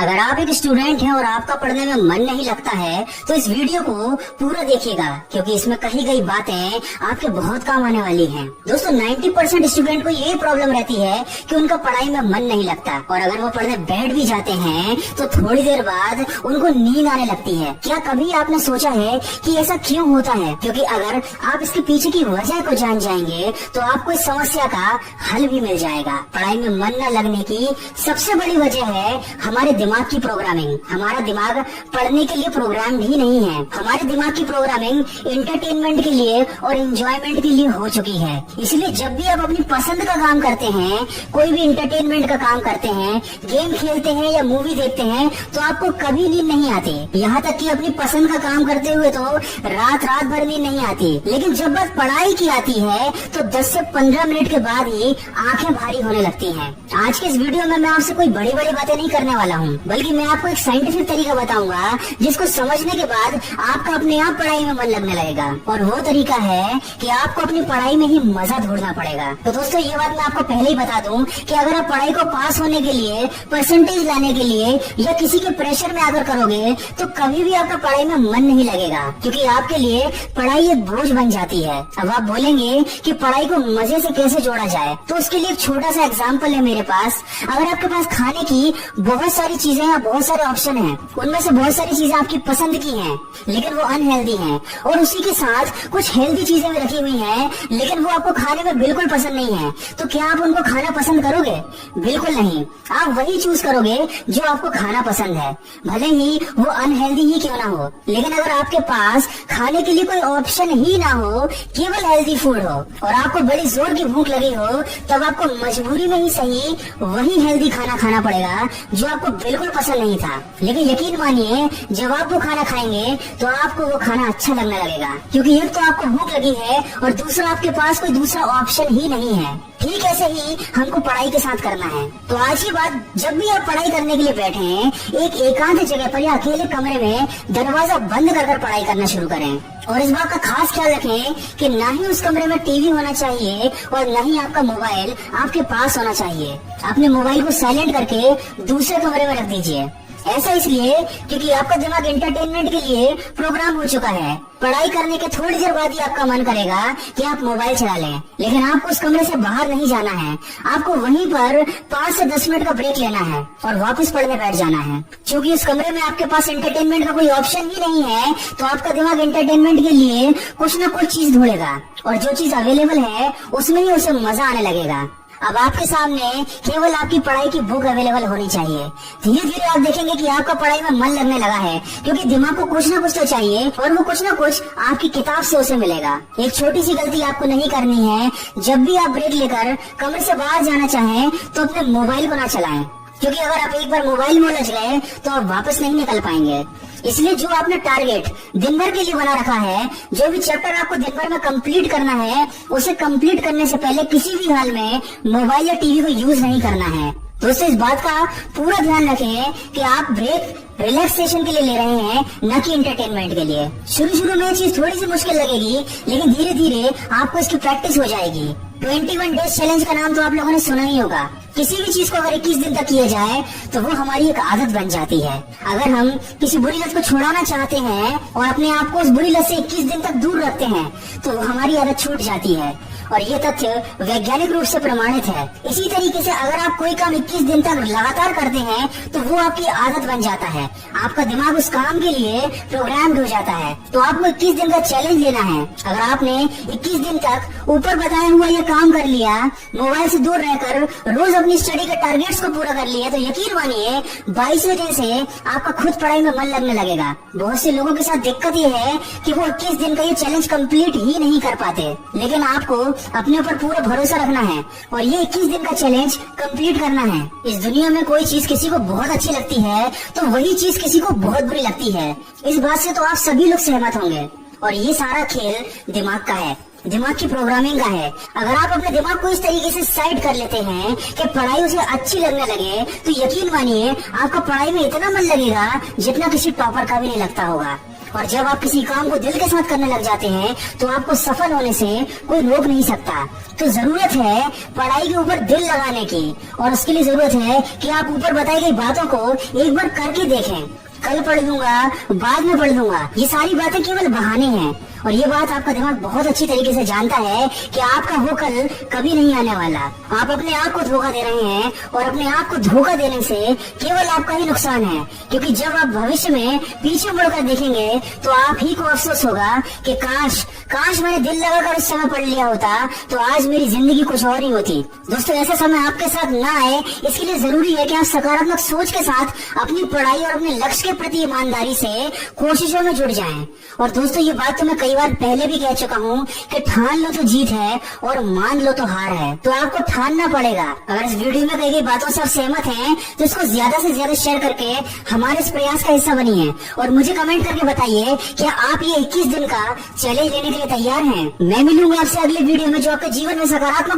अगर आप एक स्टूडेंट हैं और आपका पढ़ने में मन नहीं लगता है तो इस वीडियो को पूरा देखिएगा, क्योंकि इसमें कही गई बातें आपके बहुत काम आने वाली हैं। दोस्तों 90% स्टूडेंट को ये प्रॉब्लम रहती है कि उनका पढ़ाई में मन नहीं लगता, और अगर वो पढ़ने बैठ भी जाते हैं तो थोड़ी देर बाद उनको नींद आने लगती है। क्या कभी आपने सोचा है कि ऐसा क्यों होता है? क्योंकि अगर आप इसके पीछे की वजह को जान जाएंगे तो आपको इस समस्या का हल भी मिल जाएगा। पढ़ाई में मन न लगने की सबसे बड़ी वजह है हमारे दिमाग की प्रोग्रामिंग। हमारा दिमाग पढ़ने के लिए प्रोग्राम ही नहीं है। हमारे दिमाग की प्रोग्रामिंग एंटरटेनमेंट के लिए और एंजॉयमेंट के लिए हो चुकी है। इसलिए जब भी आप अपनी पसंद का काम करते हैं, कोई भी एंटरटेनमेंट का काम करते हैं, गेम खेलते हैं या मूवी देखते हैं, तो आपको कभी नींद नहीं आती। यहाँ तक कि अपनी पसंद का काम करते हुए तो रात रात भर नींद नहीं आती। लेकिन जब बात पढ़ाई की आती है तो 10 से 15 मिनट के बाद ही आंखें भारी होने लगती हैं। आज के इस वीडियो में मैं आपसे कोई बड़ी बड़ी बातें नहीं करने वाला हूँ, बल्कि मैं आपको एक साइंटिफिक तरीका बताऊंगा जिसको समझने के बाद आपका अपने आप पढ़ाई में मन लगने लगेगा। और वो तरीका है कि आपको अपनी पढ़ाई में ही मजा ढूंढना पड़ेगा। तो दोस्तों ये बात मैं आपको पहले ही बता दूं कि अगर आप पढ़ाई को पास होने के लिए, परसेंटेज लाने के लिए या किसी के प्रेशर में आकर करोगे तो कभी भी आपका पढ़ाई में मन नहीं लगेगा, क्योंकि आपके लिए पढ़ाई एक बोझ बन जाती है। अब आप बोलेंगे कि पढ़ाई को मजे से कैसे जोड़ा जाए, तो उसके लिए एक छोटा सा एग्जाम्पल है मेरे पास। अगर आपके पास खाने की बहुत सारी चीजें या बहुत सारे ऑप्शन हैं, उनमें से बहुत सारी चीजें आपकी पसंद की हैं लेकिन वो अनहेल्दी हैं, और उसी के साथ कुछ हेल्दी चीजें भी रखी हुई हैं लेकिन वो आपको खाने में बिल्कुल पसंद नहीं है, तो क्या आप उनको खाना पसंद करोगे? बिल्कुल नहीं। आप वही चूज करोगे जो आपको खाना पसंद है, भले ही वो अनहेल्दी ही क्यों ना हो। लेकिन अगर आपके पास खाने के लिए कोई ऑप्शन ही ना हो, केवल हेल्दी फूड हो और आपको बड़ी जोर की भूख लगी हो, तब आपको मजबूरी में ही सही वही हेल्दी खाना खाना पड़ेगा जो आपको बिल्कुल पसंद नहीं था। लेकिन यकीन मानिए, जब आप वो खाना खाएंगे तो आपको वो खाना अच्छा लगने लगेगा, क्योंकि एक तो आपको भूख लगी है और दूसरा आपके पास कोई दूसरा ऑप्शन ही नहीं है। ठीक ऐसे ही हमको पढ़ाई के साथ करना है। तो आज की बात, जब भी आप पढ़ाई करने के लिए बैठे हैं, एक एकांत जगह पर या अकेले कमरे में दरवाजा बंद कर पढ़ाई करना शुरू करें। और इस बात का खास ख्याल रखें कि ना ही उस कमरे में टीवी होना चाहिए और न ही आपका मोबाइल आपके पास होना चाहिए। अपने मोबाइल को साइलेंट करके दूसरे कमरे में रख दीजिए। ऐसा इसलिए क्योंकि आपका दिमाग एंटरटेनमेंट के लिए प्रोग्राम हो चुका है। पढ़ाई करने के थोड़ी देर बाद ही आपका मन करेगा कि आप मोबाइल चला लें, लेकिन आपको उस कमरे से बाहर नहीं जाना है। आपको वहीं पर 5 से 10 मिनट का ब्रेक लेना है और वापस पढ़ने बैठ जाना है। क्योंकि उस कमरे में आपके पास एंटरटेनमेंट का कोई ऑप्शन ही नहीं है, तो आपका दिमाग एंटरटेनमेंट के लिए कुछ न कुछ चीज ढूंढेगा, और जो चीज अवेलेबल है उसमें ही उसे मजा आने लगेगा। अब आपके सामने केवल आपकी पढ़ाई की बुक अवेलेबल होनी चाहिए। धीरे धीरे आप देखेंगे कि आपका पढ़ाई में मन लगने लगा है, क्योंकि दिमाग को कुछ ना कुछ तो चाहिए और वो कुछ ना कुछ आपकी किताब से उसे मिलेगा। एक छोटी सी गलती आपको नहीं करनी है, जब भी आप ब्रेक लेकर कमरे से बाहर जाना चाहें तो अपने मोबाइल को ना चलाएं, क्योंकि अगर आप एक बार मोबाइल में उलझ गए तो आप वापस नहीं निकल पाएंगे। इसलिए जो आपने टारगेट दिन भर के लिए बना रखा है, जो भी चैप्टर आपको दिन भर में कंप्लीट करना है, उसे कंप्लीट करने से पहले किसी भी हाल में मोबाइल या टीवी को यूज नहीं करना है। दोस्तों इस बात का पूरा ध्यान रखें कि आप ब्रेक रिलैक्सेशन के लिए ले रहे हैं, न कि एंटरटेनमेंट के लिए। शुरू में ये चीज थोड़ी सी मुश्किल लगेगी, लेकिन धीरे धीरे आपको इसकी प्रैक्टिस हो जाएगी। 21 डेज चैलेंज का नाम तो आप लोगों ने सुना ही होगा। किसी भी चीज को अगर 21 दिन तक किया जाए तो वो हमारी एक आदत बन जाती है। अगर हम किसी बुरी लत को छुड़ाना चाहते हैं और अपने आप को उस बुरी लत से 21 दिन तक दूर रखते हैं तो हमारी आदत छूट जाती है, और ये तथ्य वैज्ञानिक रूप से प्रमाणित है। इसी तरीके से अगर आप कोई काम 21 दिन तक लगातार करते हैं तो वो आपकी आदत बन जाता है। आपका दिमाग उस काम के लिए प्रोग्राम्ड हो जाता है। तो आपको 21 दिन का चैलेंज लेना है। अगर आपने 21 दिन तक ऊपर बताया हुआ ये काम कर लिया, मोबाइल से दूर रहकर रोज अपनी स्टडी के टारगेट्स को पूरा कर लिया, तो यकीन मानिए 22वें दिन से आपका खुद पढ़ाई में मन लगने लगेगा। बहुत से लोगों के साथ दिक्कत ये है कि वो 21 दिन का ये चैलेंज कंप्लीट ही नहीं कर पाते, लेकिन आपको अपने ऊपर पूरा भरोसा रखना है और ये 21 दिन का चैलेंज कंप्लीट करना है। इस दुनिया में कोई चीज किसी को बहुत अच्छी लगती है तो वही चीज किसी को बहुत बुरी लगती है। इस बात से तो आप सभी लोग सहमत होंगे, और ये सारा खेल दिमाग का है, दिमाग की प्रोग्रामिंग का है। अगर आप अपने दिमाग को इस तरीके से साइड कर लेते हैं कि पढ़ाई उसे अच्छी लगने लगे, तो यकीन मानिए आपका पढ़ाई में इतना मन लगेगा जितना किसी टॉपर का भी नहीं लगता होगा। और जब आप किसी काम को दिल के साथ करने लग जाते हैं तो आपको सफल होने से कोई रोक नहीं सकता। तो जरूरत है पढ़ाई के ऊपर दिल लगाने की, और उसके लिए जरूरत है कि आप ऊपर बताई गई बातों को एक बार करके देखें। कल पढ़ लूंगा, बाद में पढ़ लूंगा, ये सारी बातें केवल बहाने हैं। और ये बात आपका दिमाग बहुत अच्छी तरीके से जानता है कि आपका वो कल कभी नहीं आने वाला। आप अपने आप को धोखा दे रहे हैं, और अपने आप को धोखा देने से केवल आपका ही नुकसान है। क्योंकि जब आप भविष्य में पीछे मुड़कर देखेंगे तो आप ही को अफसोस होगा कि काश मैंने दिल लगाकर उस समय पढ़ लिया होता तो आज मेरी जिंदगी कुछ और ही होती। दोस्तों, ऐसा समय आपके साथ ना आए, इसके लिए जरूरी है कि आप सकारात्मक सोच के साथ अपनी पढ़ाई और अपने लक्ष्य के प्रति ईमानदारी से कोशिशों में जुड़ जाएं। और दोस्तों, ये बात तो मैं कई बार पहले भी कह चुका हूँ कि ठान लो तो जीत है और मान लो तो हार है। तो आपको ठानना पड़ेगा। अगर इस वीडियो में कही गई बातों से आप सहमत हैं तो इसको ज्यादा से ज्यादा शेयर करके हमारे इस प्रयास का हिस्सा बनिए, और मुझे कमेंट करके बताइए कि आप ये 21 दिन का चैलेंज लेने के लिए तैयार हैं। मैं मिलूंगा आपसे अगले वीडियो में जो आपके जीवन में सकारात्मक